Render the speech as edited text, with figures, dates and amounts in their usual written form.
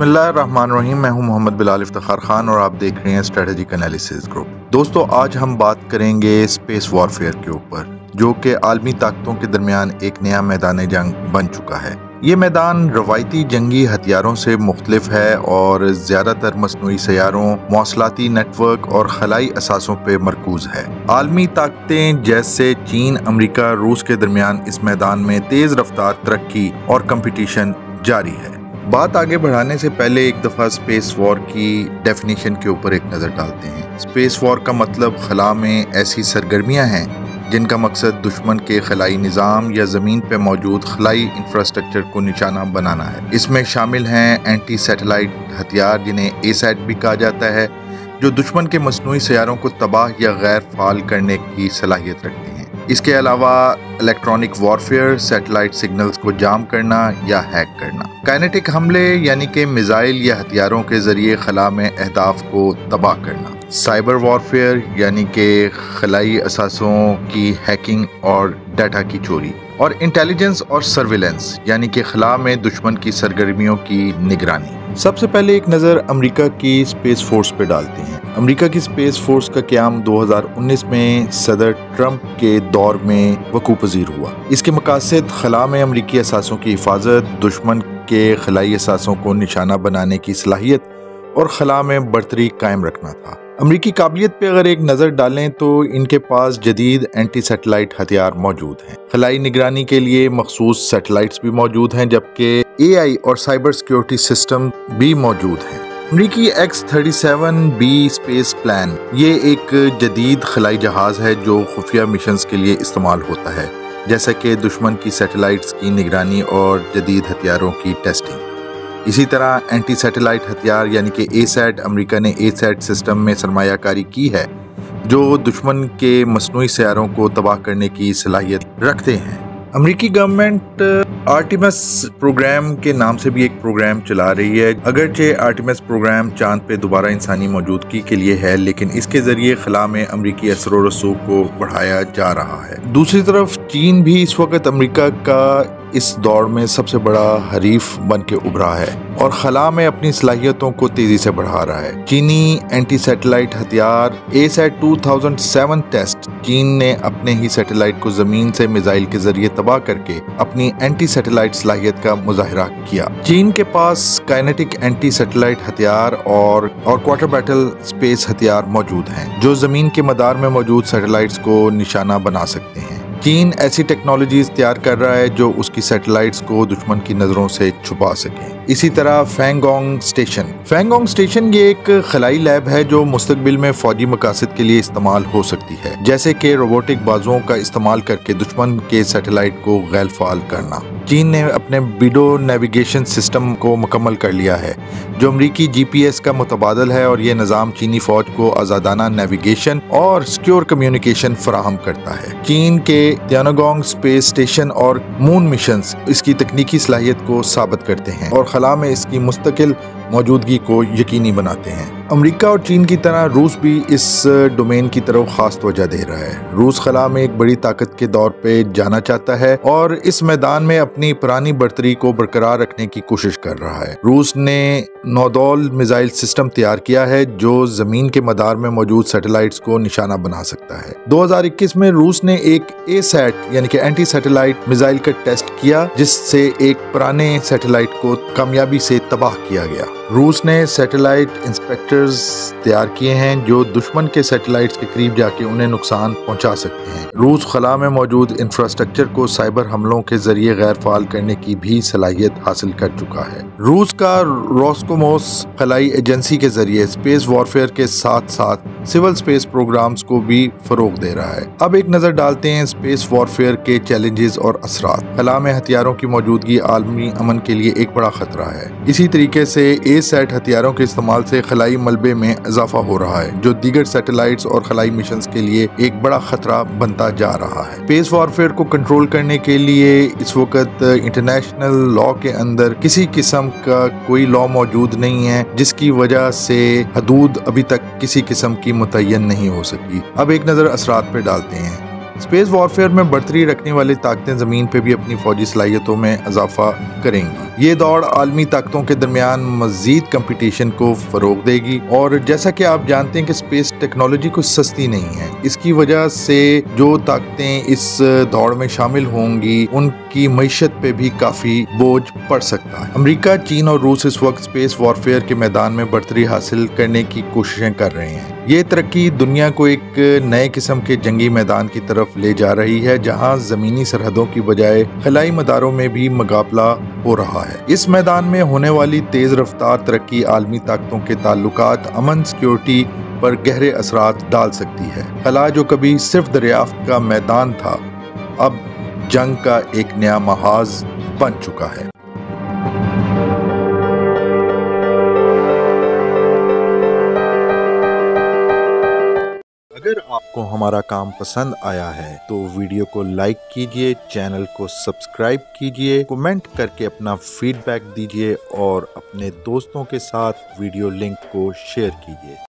बिस्मिल्लाहिर्रहमानिर्रहीम। मैं हूं मोहम्मद बिलाल इफ्तिखार खान और आप देख रहे हैं स्ट्रेटेजिक एनालिसिस ग्रुप। दोस्तों, आज हम बात करेंगे स्पेस वॉरफेयर के ऊपर, जो कि आलमी ताकतों के दरमियान एक नया मैदान जंग बन चुका है। ये मैदान रवायती जंगी हथियारों से मुख्तलिफ है और ज़्यादातर मसनूई सैयारों, मौसलाती नेटवर्क और खलाई असासों पे मरकूज है। आलमी ताकतें जैसे चीन, अमरीका, रूस के दरमियान इस मैदान में तेज़ रफ्तार तरक्की और कंपटीशन जारी है। बात आगे बढ़ाने से पहले एक दफ़ा स्पेस वॉर की डेफिनेशन के ऊपर एक नज़र डालते हैं। स्पेस वॉर का मतलब खला में ऐसी सरगर्मियां हैं जिनका मकसद दुश्मन के खलाई निज़ाम या ज़मीन पर मौजूद खलाई इंफ्रास्ट्रक्चर को निशाना बनाना है। इसमें शामिल हैं एंटी सैटेलाइट हथियार, जिन्हें एसैट भी कहा जाता है, जो दुश्मन के मसनूई सैयारों को तबाह या गैर फाल करने की सलाहियत रखते हैं। इसके अलावा इलेक्ट्रॉनिक वॉरफेयर, सैटेलाइट सिग्नल्स को जाम करना या हैक करना, काइनेटिक हमले यानी कि मिसाइल या हथियारों के जरिए खला में अहदाफ को तबाह करना, साइबर वॉरफेयर यानी कि खलाई असासों की हैकिंग और डाटा की चोरी, और इंटेलिजेंस और सर्विलेंस यानी कि खला में दुश्मन की सरगर्मियों की निगरानी। सबसे पहले एक नज़र अमेरिका की स्पेस फोर्स पे डालते हैं। अमेरिका की स्पेस फोर्स का क़याम 2019 में सदर ट्रंप के दौर में वकूअ पज़ीर हुआ। इसके मकासद खला में अमेरिकी असासों की हिफाजत, दुश्मन के खलाई असासों को निशाना बनाने की सलाहियत और खला में बढ़तरी कायम रखना था। अमरीकी काबिलियत पे अगर एक नज़र डालें तो इनके पास जदीद एंटी सैटेलाइट हथियार मौजूद हैं। खलाई निगरानी के लिए मखसूस सैटेलाइट्स भी मौजूद हैं, जबकि AI और साइबर सिक्योरिटी सिस्टम भी मौजूद हैं। अमरीकी X-37B स्पेस प्लान ये एक जदीद खलाई जहाज़ है जो खुफिया मिशंस के लिए इस्तेमाल होता है, जैसा कि दुश्मन की सैटेलाइट्स की निगरानी और जदीद हथियारों की टेस्टिंग। इसी तरह एंटी सैटेलाइट हथियार यानी कि एसैट, अमेरिका ने एसैट सिस्टम में सरमायाकारी की है जो दुश्मन के मसनूई सैयारों को तबाह करने की सलाहियत रखते हैं। अमेरिकी गवर्नमेंट आर्टिमस प्रोग्राम के नाम से भी एक प्रोग्राम चला रही है। अगरचे आर्टिमस प्रोग्राम चांद पे दोबारा इंसानी मौजूदगी के लिए है, लेकिन इसके जरिए खला में अमेरिकी असर व रसूख को बढ़ाया जा रहा है। दूसरी तरफ चीन भी इस वक्त अमेरिका का इस दौर में सबसे बड़ा हरीफ बन के उभरा है और खला में अपनी सलाहियतों को तेजी से बढ़ा रहा है। चीनी एंटी सैटेलाइट हथियार एसैट 2007 टेस्ट, चीन ने अपने ही सैटेलाइट को जमीन से मिसाइल के जरिए तबाह करके अपनी एंटी सैटेलाइट सलाहियत का मुजाहिरा किया। चीन के पास काइनेटिक एंटी सैटेलाइट हथियार और क्वार्टर बैटल स्पेस हथियार मौजूद हैं, जो जमीन के मदार में मौजूद सैटेलाइट्स को निशाना बना सकते हैं। चीन ऐसी टेक्नोलॉजीज तैयार कर रहा है जो उसकी सैटेलाइट्स को दुश्मन की नज़रों से छुपा सके। इसी तरह फैंगोंग स्टेशन ये एक खलाई लैब है जो मुस्तकबिल में फौजी मकासद के लिए इस्तेमाल हो सकती है, जैसे कि रोबोटिक बाजुओं का इस्तेमाल करके दुश्मन के सैटेलाइट को गैर फाल करना। चीन ने अपने बिडो नेविगेशन सिस्टम को मुकम्मल कर लिया है, जो अमरीकी GPS का मुतबादल है, और ये निज़ाम चीनी फौज को आज़ादाना नेविगेशन और सिक्योर कम्युनिकेशन फराहम करता है। चीन के त्यानगोंग स्पेस स्टेशन और मून मिशंस इसकी तकनीकी सलाहियत को साबित करते हैं और खला में इसकी मुस्तकिल मौजूदगी को यकीनी बनाते हैं। अमेरिका और चीन की तरह रूस भी इस डोमेन की तरफ खास तवज्जो दे रहा है। रूस खला में एक बड़ी ताकत के दौर पे जाना चाहता है और इस मैदान में अपनी पुरानी बढ़तरी को बरकरार रखने की कोशिश कर रहा है। रूस ने नौदौल मिसाइल सिस्टम तैयार किया है जो जमीन के मदार में मौजूद सैटेलाइट्स को निशाना बना सकता है। 2021 में रूस ने एक एसैट यानी कि एंटी सैटेलाइट मिसाइल का टेस्ट किया, जिससे एक पुराने सैटेलाइट को कामयाबी से तबाह किया गया। रूस ने सैटेलाइट इंस्पेक्टर्स तैयार किए हैं जो दुश्मन के सैटेलाइट्स के करीब जाके उन्हें नुकसान पहुंचा सकते हैं। रूस खला में मौजूद इंफ्रास्ट्रक्चर को साइबर हमलों के जरिए गैर फाल करने की भी सलाहियत हासिल कर चुका है। रूस का रोस्कोमोस खलाई एजेंसी के जरिए स्पेस वॉरफेयर के साथ साथ सिविल स्पेस प्रोग्राम्स को भी फरोग दे रहा है। अब एक नजर डालते हैं स्पेस वॉरफेयर के चैलेंजेस और असरात। खला में हथियारों की मौजूदगी आलमी अमन के लिए एक बड़ा खतरा है। इसी तरीके से एसैट हथियारों के इस्तेमाल से खलाई मलबे में इजाफा हो रहा है, जो दीगर सैटेलाइट्स और खलाई मिशंस के लिए एक बड़ा खतरा बनता जा रहा है। स्पेस वॉरफेयर को कंट्रोल करने के लिए इस वक्त इंटरनेशनल लॉ के अंदर किसी किस्म का कोई लॉ मौजूद नहीं है, जिसकी वजह से हदूद अभी तक किसी किस्म की मुतय्यन नहीं हो सकी। अब एक नजर असरात पे डालते हैं। स्पेस वॉरफेयर में बढ़तरी रखने वाली ताकतें ज़मीन पे भी अपनी फौजी सलाहियतों में इजाफा करेंगी। ये दौड़ आलमी ताकतों के दरमियान मज़ीद कंपटीशन को फ़रोग देगी और जैसा कि आप जानते हैं कि स्पेस टेक्नोलॉजी कुछ सस्ती नहीं है। इसकी वजह से जो ताकतें इस दौड़ में शामिल होंगी उनकी मईशत पे भी काफ़ी बोझ पड़ सकता है। अमेरिका, चीन और रूस इस वक्त स्पेस वॉरफेयर के मैदान में बढ़तरी हासिल करने की कोशिशें कर रहे हैं। ये तरक्की दुनिया को एक नए किस्म के जंगी मैदान की तरफ ले जा रही है, जहां ज़मीनी सरहदों की बजाय खलाई मदारों में भी मुकाबला हो रहा है। इस मैदान में होने वाली तेज़ रफ्तार तरक्की आलमी ताकतों के ताल्लुकात, अमन, सिक्योरिटी पर गहरे असरात डाल सकती है। खला जो कभी सिर्फ दरियाफ्त का मैदान था, अब जंग का एक नया महाज बन चुका है। अगर आपको हमारा काम पसंद आया है तो वीडियो को लाइक कीजिए, चैनल को सब्सक्राइब कीजिए, कमेंट करके अपना फीडबैक दीजिए और अपने दोस्तों के साथ वीडियो लिंक को शेयर कीजिए।